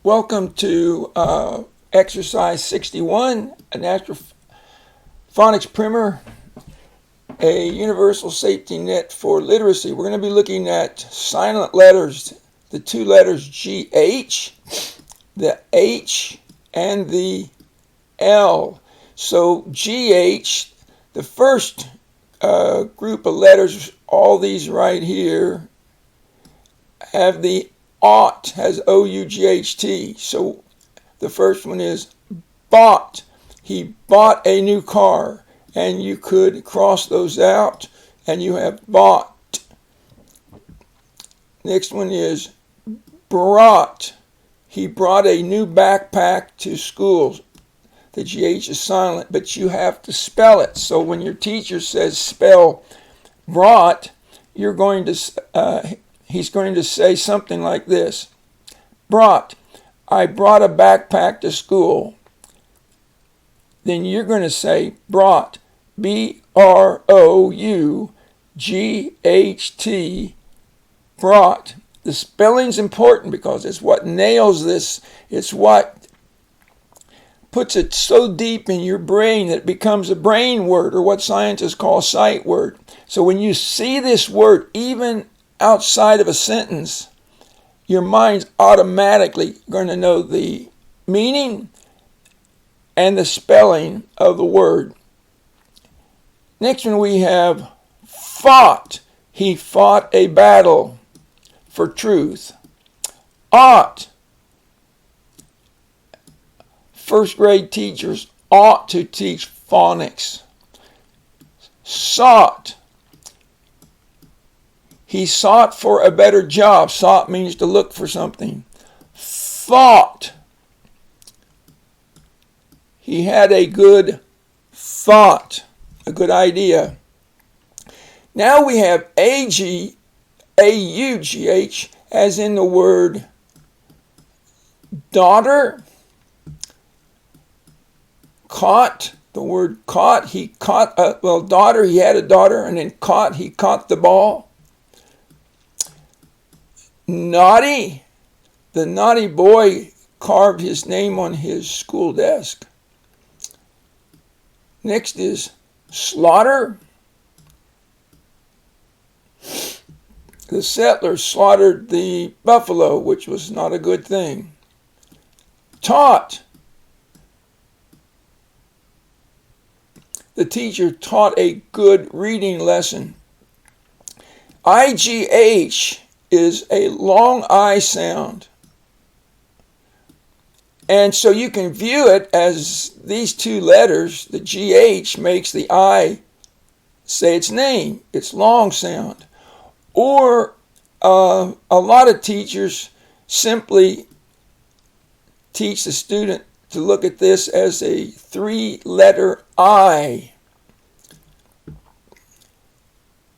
Welcome to exercise 61, a natural phonics primer, a universal safety net for literacy. We're going to be looking at silent letters, the two letters GH, the H, and the L. So GH, the first group of letters, all these right here, have the ought, has O-U-G-H-T. So the first one is bought. He bought a new car. And you could cross those out and you have bought. Next one is brought. He brought a new backpack to school. The GH is silent, but you have to spell it. So when your teacher says spell brought, he's going to say something like this. Brought. I brought a backpack to school. Then you're going to say brought, B-R-O-U-G-H-T, brought. The spelling's important because it's what nails this. It's what puts it so deep in your brain that it becomes a brain word, or what scientists call sight word. So when you see this word, even outside of a sentence, your mind's automatically going to know the meaning and the spelling of the word. Next one we have fought. He fought a battle for truth. Ought. First grade teachers ought to teach phonics. Sought. He sought for a better job. Sought means to look for something. Thought. He had a good thought, a good idea. Now we have A-U-G-H, as in the word daughter. Caught, the word caught. He caught, daughter, he had a daughter, and then caught, he caught the ball. Naughty, the naughty boy carved his name on his school desk. Next is slaughter. The settlers slaughtered the buffalo, which was not a good thing. Taught. The teacher taught a good reading lesson. IGH is a long I sound. And so you can view it as these two letters. The GH makes the I say its name, its long sound. Or a lot of teachers simply teach the student to look at this as a three-letter I.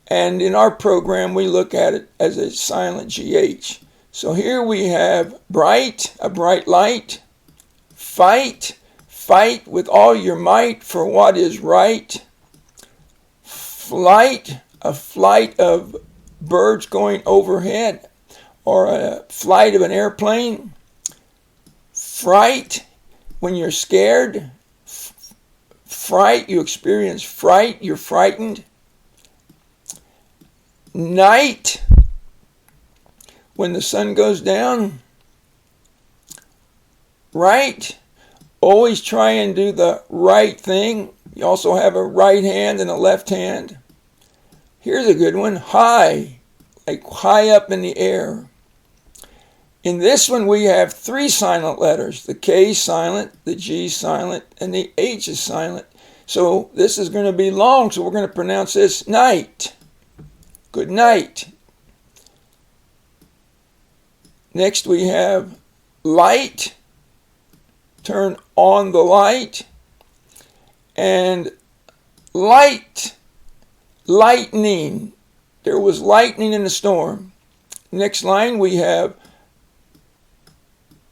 And in our program, we look at it as a silent GH. So here we have bright, a bright light. Fight, fight with all your might for what is right. Flight, a flight of birds going overhead, or a flight of an airplane. Fright, when you're scared. Fright, you experience fright, you're frightened. Night, when the sun goes down. Right, always try and do the right thing. You also have a right hand and a left hand. Here's a good one. High, like high up in the air. In this one we have three silent letters. The K is silent, the G is silent, and the H is silent. So this is going to be long, so we're going to pronounce this night. Good night. Next we have light. Turn on the light. And light. Lightning. There was lightning in the storm. Next line we have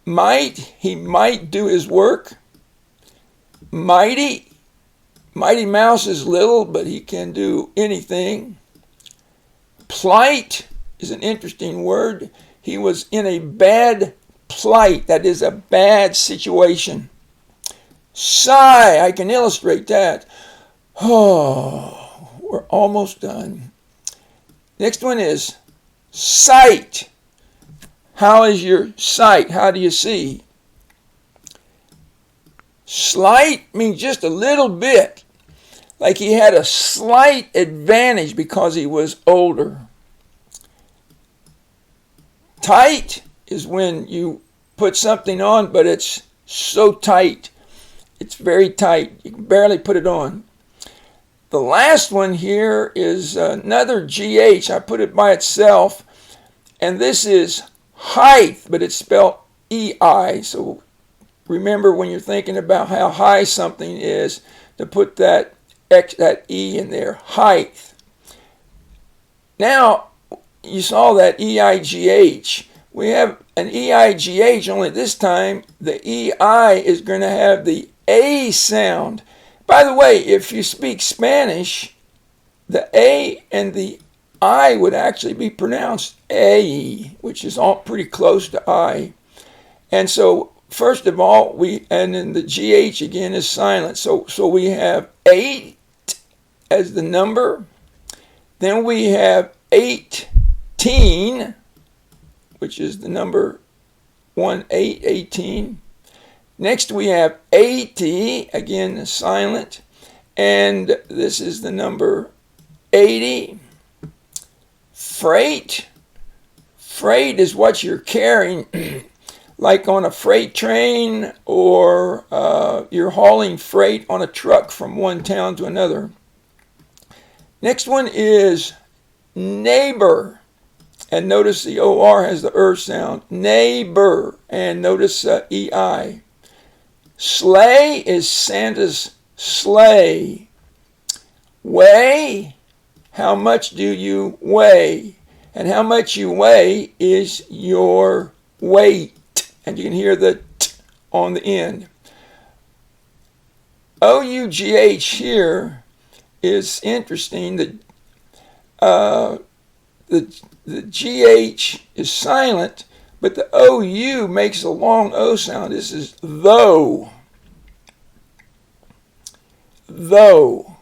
might. He might do his work. Mighty. Mighty Mouse is little, but he can do anything. Plight is an interesting word. He was in a bad plight. That is a bad situation. Sigh, I can illustrate that. Oh, we're almost done. Next one is sight. How is your sight? How do you see? Slight means just a little bit. Like he had a slight advantage because he was older. Tight is when you put something on, but it's so tight. It's very tight. You can barely put it on. The last one here is another GH. I put it by itself. And this is height, but it's spelled EI. So remember when you're thinking about how high something is to put that E in there. Height. Now, you saw that EIGH. We have an EIGH, only this time the EI is going to have the A sound. By the way, if you speak Spanish, the A and the I would actually be pronounced A, which is all pretty close to I. And so, first of all, and then the GH again is silent. So we have 8 as the number. Then we have 18, which is the number 18. Next we have 80, again silent, and this is the number 80. Freight. Freight is what you're carrying, like on a freight train, or you're hauling freight on a truck from one town to another. Next one is neighbor. And notice the OR has the sound. Neighbor. And notice EI. Sleigh is Santa's sleigh. Weigh. How much do you weigh? And how much you weigh is your weight. And you can hear the t on the end. OUGH here is interesting. The GH is silent, but the OU makes a long O sound. This is though. Though.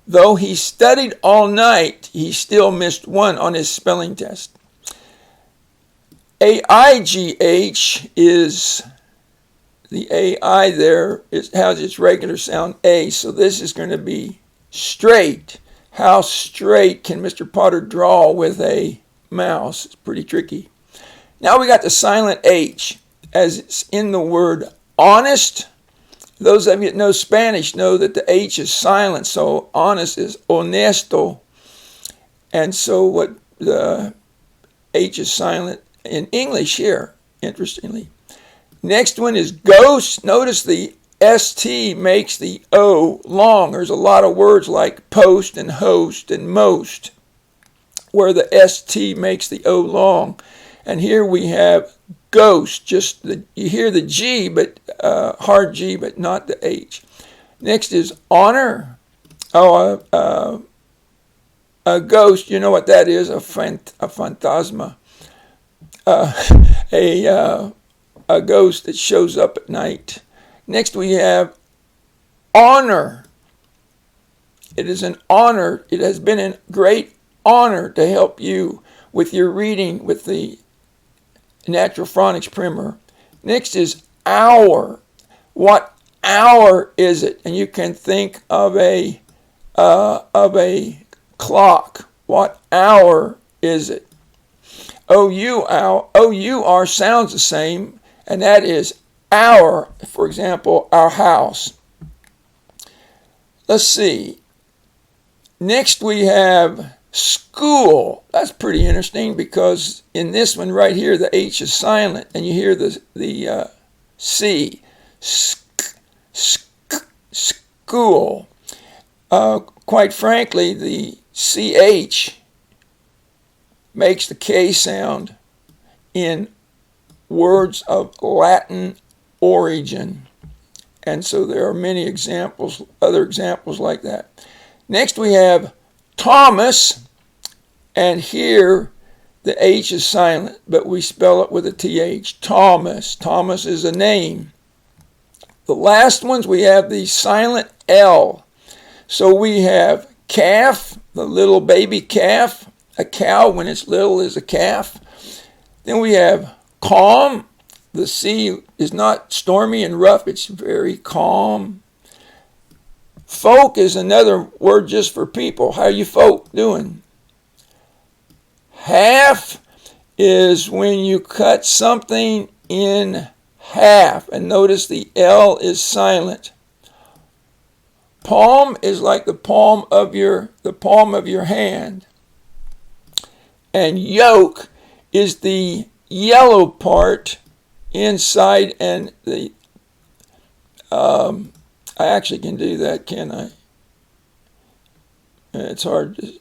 Though he studied all night, he still missed one on his spelling test. AIGH is the AI there. It has its regular sound A, so this is going to be straight. How straight can Mr. Potter draw with a mouse? It's pretty tricky. Now we got the silent H, as it's in the word honest. Those of you that know Spanish know that the H is silent, so honest is honesto. And so what the H is silent in English here, interestingly. Next one is ghost. Notice the ST makes the O long. There's a lot of words like post and host and most where the ST makes the O long. And here we have ghost. Just you hear the G, but hard G, but not the H. Next is honor. Oh, a ghost. You know what that is? A phantasma. A ghost that shows up at night. Next we have honor. It is an honor. It has been a great honor to help you with your reading with the Natural Phonics Primer. Next is hour. What hour is it? And you can think of a clock. What hour is it? O-U-R sounds the same, and that is our, for example, our house. Let's see. Next we have school. That's pretty interesting because in this one right here, the H is silent, and you hear the C. School. Quite frankly, the CH makes the K sound in words of Latin origin. And so there are many examples, other examples like that. Next we have Thomas, and here the H is silent, but we spell it with a TH. Thomas. Thomas is a name. The last ones, we have the silent L. So we have calf, the little baby calf. A cow, when it's little, is a calf. Then we have calm. The C is not stormy and rough. It's very calm. Folk is another word just for people. How you folk doing? Half is when you cut something in half. And notice the L is silent. Palm is like the palm of your hand. And yolk is the yellow part inside, and the I actually can do that, can I? It's hard to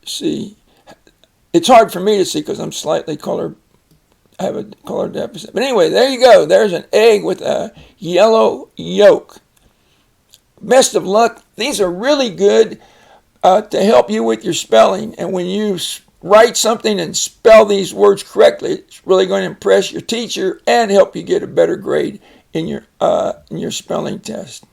see. It's hard for me to see because I'm slightly color. I have a color deficit. But anyway, there you go. There's an egg with a yellow yolk. Best of luck. These are really good to help you with your spelling. And when you write something and spell these words correctly, it's really going to impress your teacher and help you get a better grade in your spelling test.